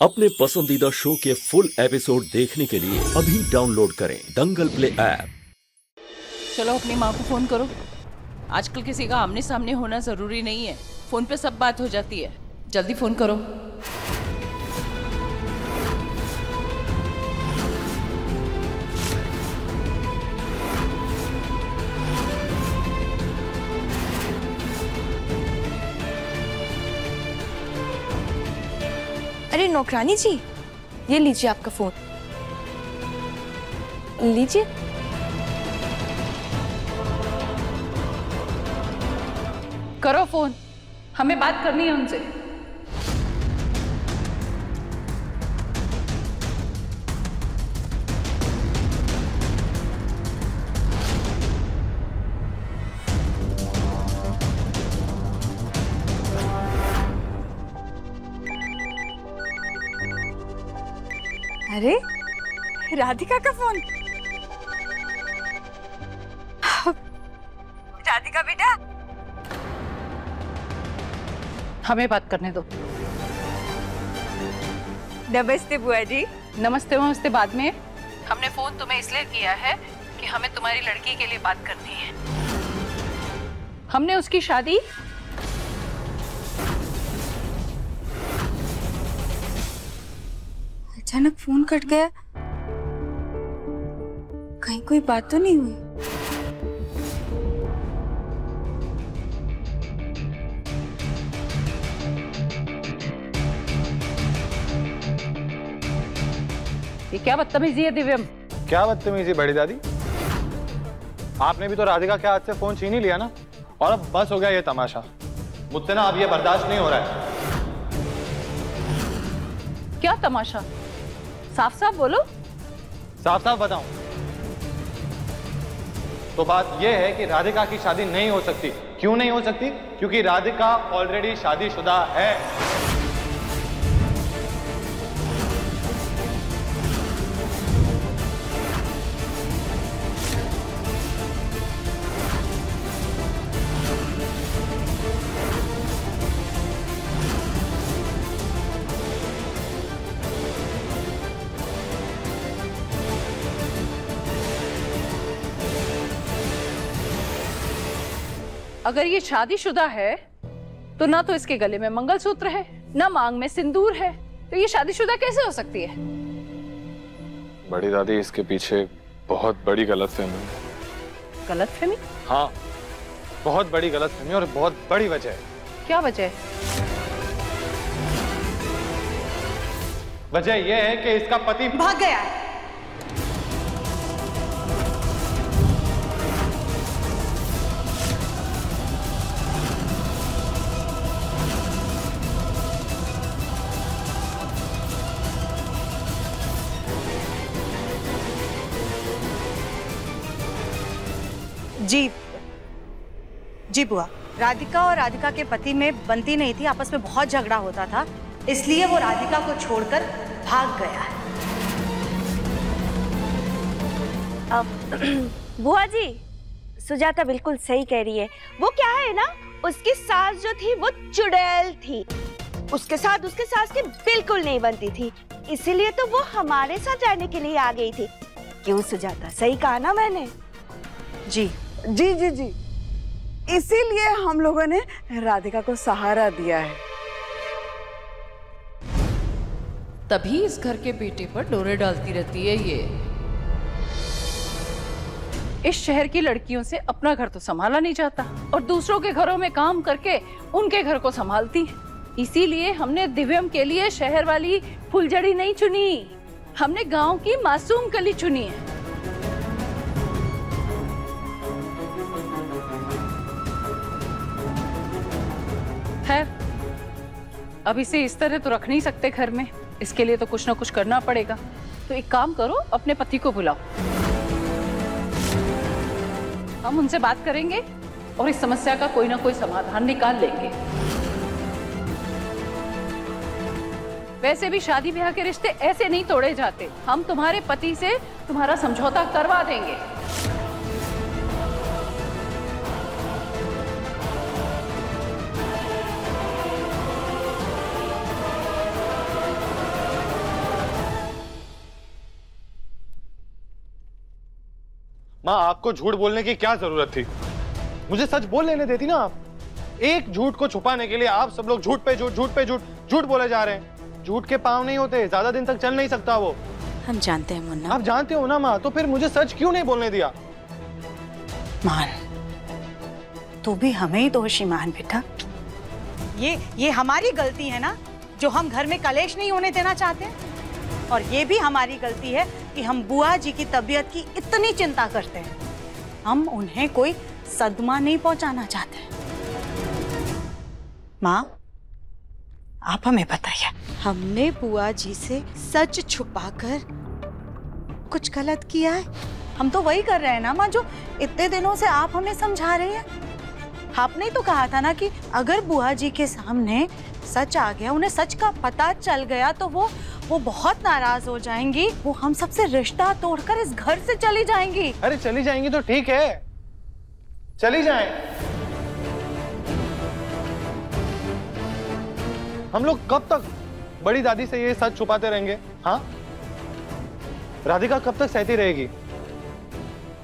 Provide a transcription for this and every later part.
अपने पसंदीदा शो के फुल एपिसोड देखने के लिए अभी डाउनलोड करें दंगल प्ले ऐप। चलो अपनी माँ को फोन करो। आजकल किसी का आमने सामने होना जरूरी नहीं है, फोन पे सब बात हो जाती है। जल्दी फोन करो। अरे नौकरानी जी, ये लीजिए आपका फोन, लीजिए। करो फोन, हमें बात करनी है उनसे। अरे राधिका का फोन। राधिका बेटा, हमें बात करने दो। नमस्ते बुआ जी। नमस्ते नमस्ते बाद में। हमने फोन तुम्हें इसलिए किया है कि हमें तुम्हारी लड़की के लिए बात करनी है। हमने उसकी शादी अचानक फोन कट गया, कहीं कोई बात तो नहीं हुई? ये क्या बदतमीजी है दिव्यम? क्या बदतमीजी बड़ी दादी? आपने भी तो राधिका के हाथ से फोन छीन ही लिया ना, और अब बस हो गया ये तमाशा। मुझसे ना अब ये बर्दाश्त नहीं हो रहा है। क्या तमाशा? साफ साफ बोलो। साफ साफ बताऊं तो बात यह है कि राधिका की शादी नहीं हो सकती। क्यों नहीं हो सकती? क्योंकि राधिका ऑलरेडी शादीशुदा है। अगर ये शादीशुदा है तो ना तो इसके गले में मंगलसूत्र है, ना मांग में सिंदूर है, तो ये शादीशुदा कैसे हो सकती है? बड़ी दादी, इसके पीछे बहुत बड़ी गलतफहमी है। गलतफहमी? हाँ, बहुत बड़ी गलतफहमी और बहुत बड़ी वजह है। क्या वजह है? वजह यह है कि इसका पति भाग गया है। जी जी बुआ, राधिका और राधिका के पति में बनती नहीं थी, आपस में बहुत झगड़ा होता था, इसलिए वो राधिका को छोड़कर भाग गया है। बुआ जी, सुजाता बिल्कुल सही कह रही है। वो क्या है ना, उसकी सास जो थी वो चुड़ैल थी, उसके साथ उसके सास की बिल्कुल नहीं बनती थी, इसीलिए तो वो हमारे साथ रहने के लिए आ गई थी। क्यों सुजाता, सही कहा ना मैंने? जी जी जी जी, इसीलिए हम लोगों ने राधिका को सहारा दिया है। तभी इस घर के बेटे पर डोरे डालती रहती है ये। इस शहर की लड़कियों से अपना घर तो संभाला नहीं जाता और दूसरों के घरों में काम करके उनके घर को संभालती है। इसीलिए हमने दिव्यम के लिए शहर वाली फुलझड़ी नहीं चुनी, हमने गांव की मासूम कली चुनी है। खैर, अब इसे इस तरह तो रख नहीं सकते घर में, इसके लिए तो कुछ ना कुछ करना पड़ेगा। तो एक काम करो, अपने पति को बुलाओ, हम उनसे बात करेंगे और इस समस्या का कोई ना कोई समाधान निकाल लेंगे। वैसे भी शादी ब्याह के रिश्ते ऐसे नहीं तोड़े जाते, हम तुम्हारे पति से तुम्हारा समझौता करवा देंगे। माँ आपको झूठ बोलने की क्या जरूरत थी? मुझे सच बोल लेने देती ना आप। एक झूठ को छुपाने के लिए आप सब लोग झूठ पे झूठ, झूठ पे झूठ, झूठ बोले जा रहे हैं। झूठ के पांव नहीं होते, ज्यादा दिन तक चल नहीं सकता वो। हम जानते हैं मुन्ना। आप जानते हो ना माँ, तो फिर मुझे सच क्यों नहीं बोलने दिया? मान, तू भी हमें ही दोषी मान बेटा। ये हमारी गलती है ना, जो हम घर में कलेश नहीं होने देना चाहते। और ये भी हमारी गलती है कि हम बुआ जी की तबीयत की इतनी चिंता करते हैं। हम उन्हें कोई सदमा नहीं पहुंचाना चाहते। माँ, आप हमें बताइए, हमने बुआ जी से सच छुपाकर कुछ गलत किया है? हम तो वही कर रहे हैं ना माँ, जो इतने दिनों से आप हमें समझा रही हैं। आपने तो कहा था ना कि अगर बुआ जी के सामने सच आ गया, उन्हें सच का पता चल गया, तो वो बहुत नाराज हो जाएंगी। वो हम सबसे रिश्ता तोड़कर इस घर से चली जाएंगी। अरे चली जाएंगी तो ठीक है, चली जाएं। हम लोग कब तक बड़ी दादी से ये सच छुपाते रहेंगे? हाँ, राधिका कब तक सहती रहेगी?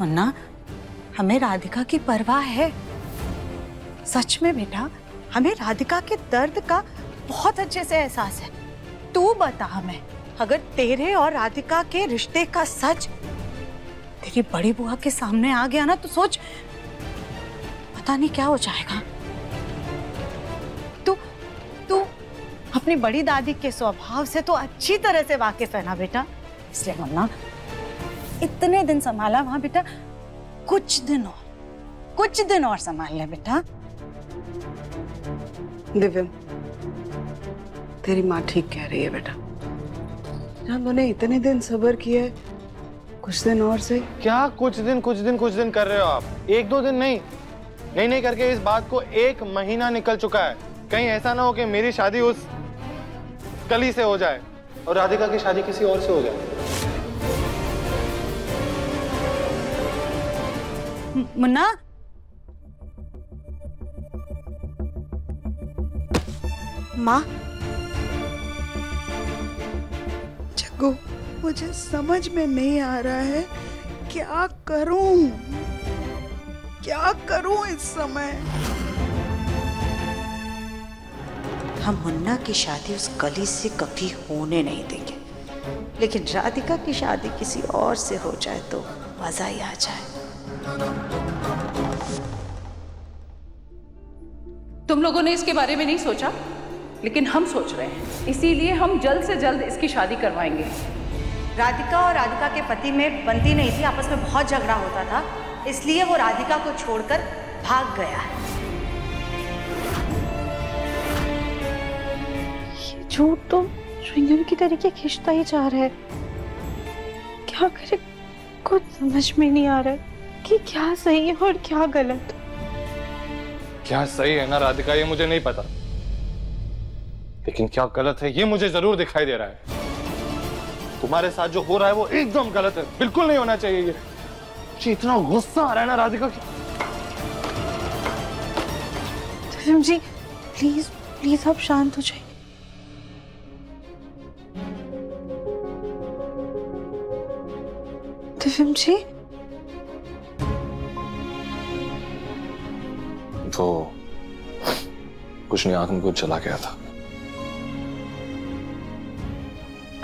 मुन्ना, हमें राधिका की परवाह है। सच में बेटा, हमें राधिका के दर्द का बहुत अच्छे से एहसास है। तू बता हमें, अगर तेरे और राधिका के रिश्ते का सच तेरी बड़ी बुआ के सामने आ गया ना, तो सोच, पता नहीं क्या हो जाएगा। तू अपनी बड़ी दादी के स्वभाव से तो अच्छी तरह से वाकिफ है ना बेटा। इसलिए मुन्ना, इतने दिन संभाला वहां बेटा, कुछ दिन और संभाल ले बेटा। दिव्यम, तेरी माँ ठीक कह रही है बेटा। हमने इतने दिन सब्र किया है, कुछ दिन और से। क्या कुछ दिन कर रहे हो आप? एक दो दिन नहीं करके इस बात को 1 महीना निकल चुका है। कहीं ऐसा ना हो कि मेरी शादी उस कली से हो जाए और राधिका की शादी किसी और से हो जाए। मुन्ना, माँ, जग्गू, मुझे समझ में नहीं आ रहा है क्या करूं इस समय। हम मुन्ना की शादी उस कली से कभी होने नहीं देंगे, लेकिन राधिका की शादी किसी और से हो जाए तो मजा ही आ जाए। तुम लोगों ने इसके बारे में नहीं सोचा, लेकिन हम सोच रहे हैं। इसीलिए हम जल्द से जल्द इसकी शादी करवाएंगे। राधिका और राधिका के पति में बनती नहीं थी, आपस में बहुत झगड़ा होता था, इसलिए वो राधिका को छोड़कर भाग गया है। ये झूठ तो च्युइंगम की तरीके खींचता ही जा रहा है। क्या करे, कुछ समझ में नहीं आ रहा है कि क्या सही है और क्या गलत। क्या सही है ना राधिका, ये मुझे नहीं पता, लेकिन क्या गलत है ये मुझे जरूर दिखाई दे रहा है। तुम्हारे साथ जो हो रहा है वो एकदम गलत है, बिल्कुल नहीं होना चाहिए ये। मुझे इतना गुस्सा आ रहा है ना राधिका की। दिव्यम जी, प्लीज आप शांत हो जाइए। दिव्यम जी, तो कुछ नहीं, आंख में कुछ चला गया था।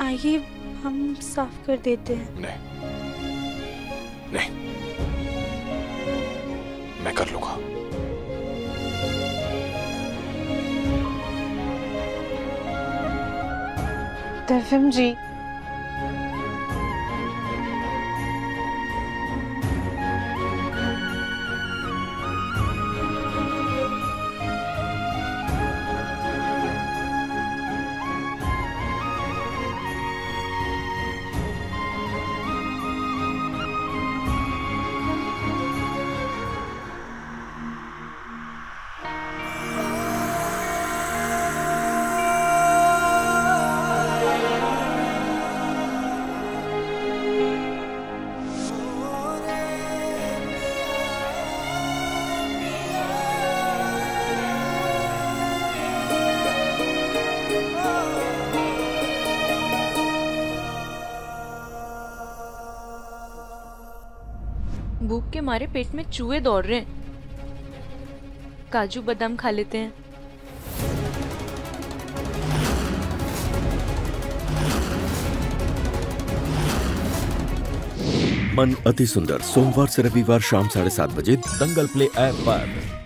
आइए हम साफ कर देते हैं। नहीं, मैं कर लूंगा। दिव्यम जी, भूख के मारे पेट में चूहे दौड़ रहे हैं। काजू बादाम खा लेते हैं। मन अति सुंदर सोमवार से रविवार शाम 7:30 बजे दंगल प्ले ऐप पर।